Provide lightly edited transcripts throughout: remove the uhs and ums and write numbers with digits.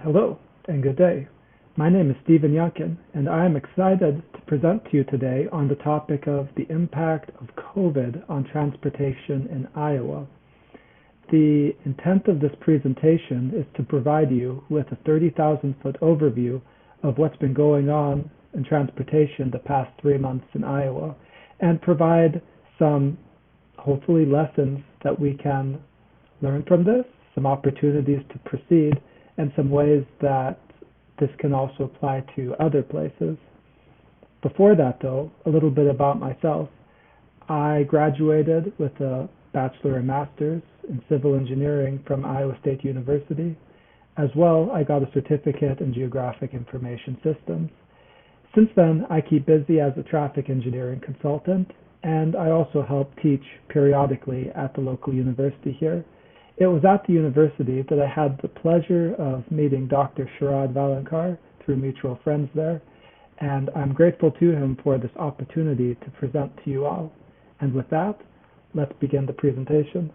Hello and good day. My name is Stevan Younkin, and I am excited to present to you today on the topic of the impact of COVID on transportation in Iowa. The intent of this presentation is to provide you with a 30,000-foot overview of what's been going on in transportation the past 3 months in Iowa and provide some, hopefully, lessons that we can learn from this, some opportunities to proceed, and some ways that this can also apply to other places. Before that, though, a little bit about myself. I graduated with a bachelor and master's in civil engineering from Iowa State University. As well, I got a certificate in geographic information systems. Since then, I keep busy as a traffic engineering consultant, and I also help teach periodically at the local university here. It was at the university that I had the pleasure of meeting Dr. Sharad Valankar through mutual friends there, and I'm grateful to him for this opportunity to present to you all. And with that, let's begin the presentation.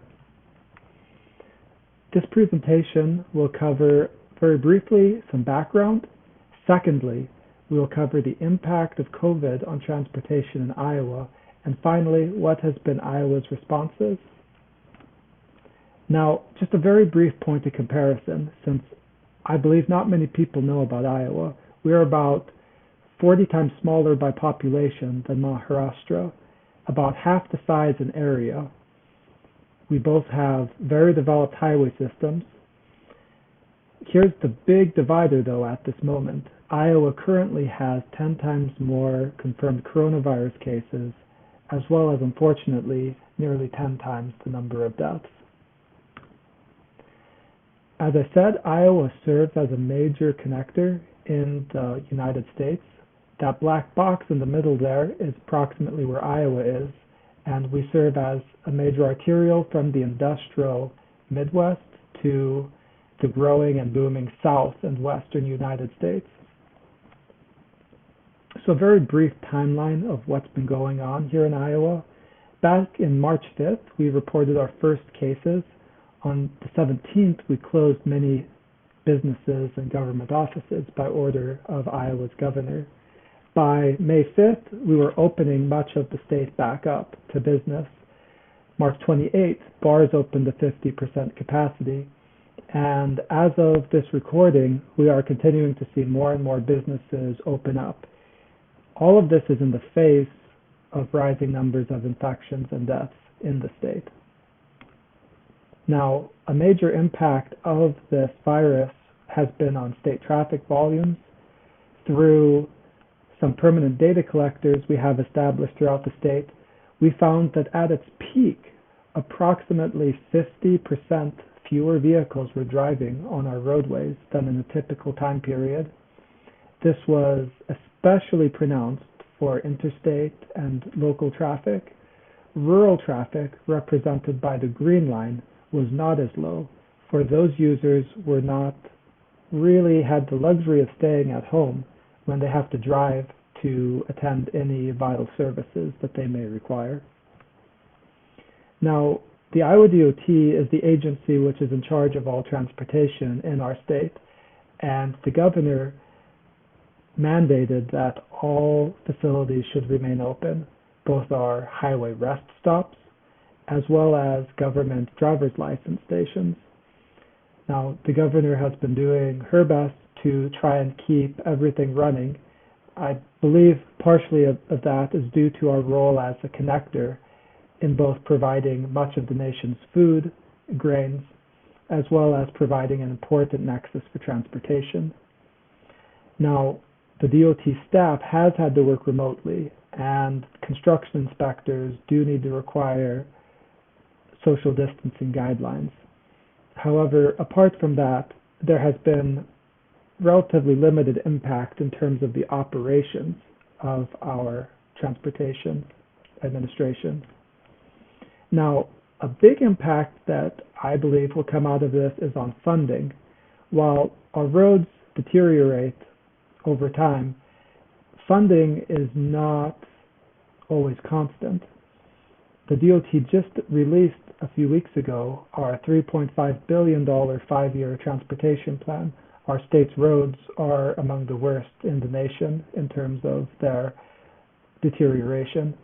This presentation will cover, very briefly, some background. Secondly, we will cover the impact of COVID on transportation in Iowa, and finally, what has been Iowa's responses. Now, just a very brief point of comparison, since I believe not many people know about Iowa. We are about 40 times smaller by population than Maharashtra, about half the size in area. We both have very developed highway systems. Here's the big divider, though, at this moment. Iowa currently has 10 times more confirmed coronavirus cases, as well as, unfortunately, nearly 10 times the number of deaths. As I said, Iowa serves as a major connector in the United States. That black box in the middle there is approximately where Iowa is, and we serve as a major arterial from the industrial Midwest to the growing and booming South and Western United States. So a very brief timeline of what's been going on here in Iowa. Back in March 5th, we reported our first cases. On the 17th, we closed many businesses and government offices by order of Iowa's governor. By May 5th, we were opening much of the state back up to business. March 28th, bars opened to 50% capacity. And as of this recording, we are continuing to see more and more businesses open up. All of this is in the face of rising numbers of infections and deaths in the state. Now, a major impact of this virus has been on state traffic volumes. Through some permanent data collectors we have established throughout the state, we found that at its peak, approximately 50% fewer vehicles were driving on our roadways than in a typical time period. This was especially pronounced for interstate and local traffic. Rural traffic, represented by the green line, was not as low, for those users were not really had the luxury of staying at home when they have to drive to attend any vital services that they may require. Now, the Iowa DOT is the agency which is in charge of all transportation in our state, and the governor mandated that all facilities should remain open, both our highway rest stops as well as government driver's license stations. Now, the governor has been doing her best to try and keep everything running. I believe partially of that is due to our role as a connector in both providing much of the nation's food, grains, as well as providing an important nexus for transportation. Now, the DOT staff has had to work remotely, and construction inspectors do need to require social distancing guidelines. However, apart from that, there has been relatively limited impact in terms of the operations of our transportation administration. Now, a big impact that I believe will come out of this is on funding. While our roads deteriorate over time, funding is not always constant. The DOT just released a few weeks ago our $3.5 billion 5-year transportation plan, our state's roads are among the worst in the nation in terms of their deterioration.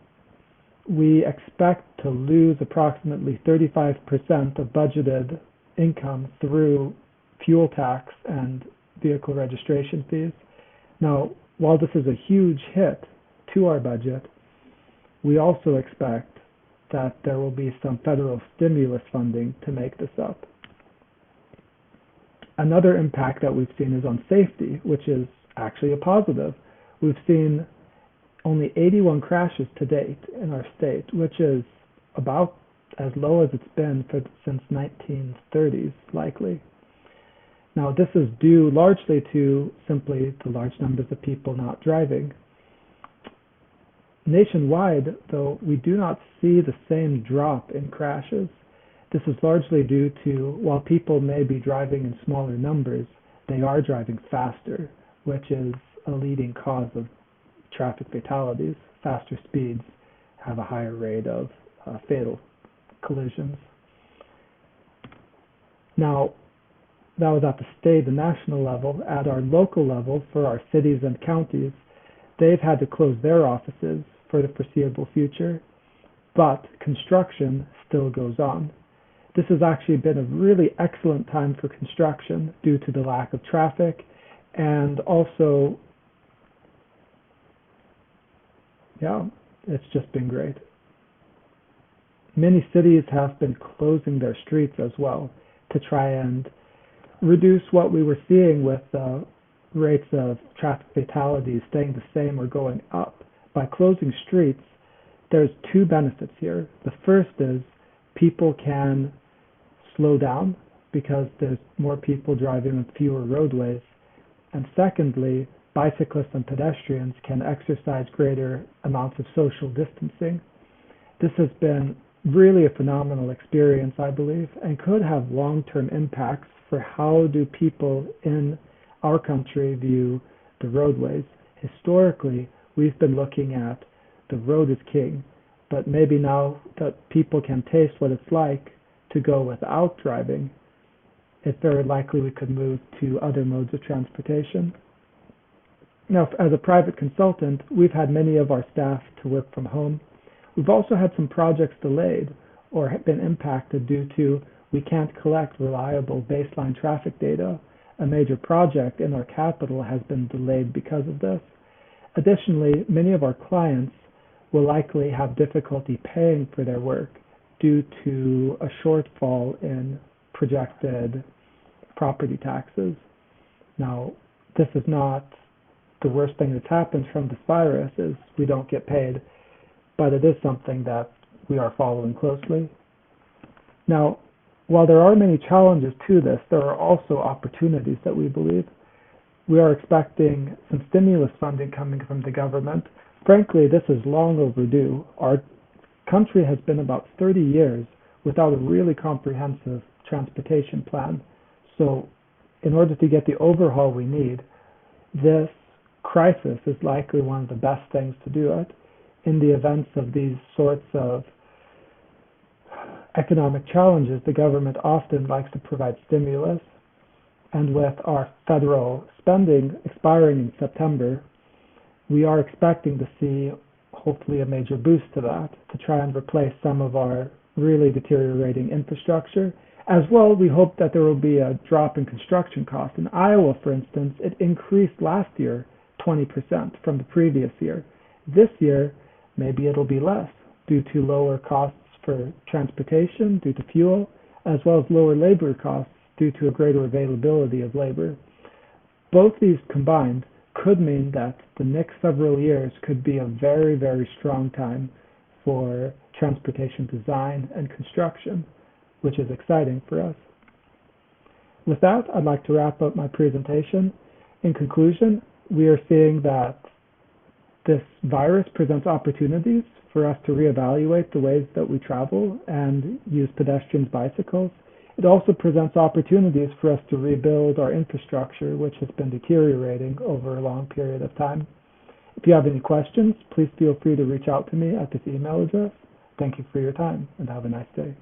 We expect to lose approximately 35% of budgeted income through fuel tax and vehicle registration fees. Now, while this is a huge hit to our budget, we also expect that there will be some federal stimulus funding to make this up. Another impact that we've seen is on safety, which is actually a positive. We've seen only 81 crashes to date in our state, which is about as low as it's been since 1930s, likely. Now, this is due largely to simply the large numbers of people not driving. Nationwide, though, we do not see the same drop in crashes. This is largely due to, while people may be driving in smaller numbers, they are driving faster, which is a leading cause of traffic fatalities. Faster speeds have a higher rate of fatal collisions. Now, that was at the state and national level. At our local level, for our cities and counties, they've had to close their offices for the foreseeable future, but construction still goes on. This has actually been a really excellent time for construction due to the lack of traffic, and also, it's just been great. Many cities have been closing their streets as well to try and reduce what we were seeing with rates of traffic fatalities staying the same or going up. By closing streets, there's two benefits here. The first is people can slow down because there's more people driving on fewer roadways. And secondly, bicyclists and pedestrians can exercise greater amounts of social distancing. This has been really a phenomenal experience, I believe, and could have long-term impacts for how do people in our country view the roadways. Historically, we've been looking at the road is king, but maybe now that people can taste what it's like to go without driving, it's very likely we could move to other modes of transportation. Now, as a private consultant, we've had many of our staff to work from home. We've also had some projects delayed or have been impacted due to we can't collect reliable baseline traffic data. A major project in our capital has been delayed because of this. Additionally, many of our clients will likely have difficulty paying for their work due to a shortfall in projected property taxes. Now, this is not the worst thing that's happened from this virus is we don't get paid, but it is something that we are following closely. Now, while there are many challenges to this, there are also opportunities that we believe. We are expecting some stimulus funding coming from the government. Frankly, this is long overdue. Our country has been about 30 years without a really comprehensive transportation plan. So in order to get the overhaul we need, this crisis is likely one of the best things to do it. In the events of these sorts of economic challenges, the government often likes to provide stimulus. And with our federal spending expiring in September, we are expecting to see hopefully a major boost to that to try and replace some of our really deteriorating infrastructure. As well, we hope that there will be a drop in construction costs. In Iowa, for instance, it increased last year 20% from the previous year. This year, maybe it'll be less due to lower costs for transportation, due to fuel, as well as lower labor costs due to a greater availability of labor. Both these combined could mean that the next several years could be a very, very strong time for transportation design and construction, which is exciting for us. With that, I'd like to wrap up my presentation. In conclusion, we are seeing that this virus presents opportunities for us to reevaluate the ways that we travel and use pedestrians, bicycles. It also presents opportunities for us to rebuild our infrastructure, which has been deteriorating over a long period of time. If you have any questions, please feel free to reach out to me at this email address. Thank you for your time and have a nice day.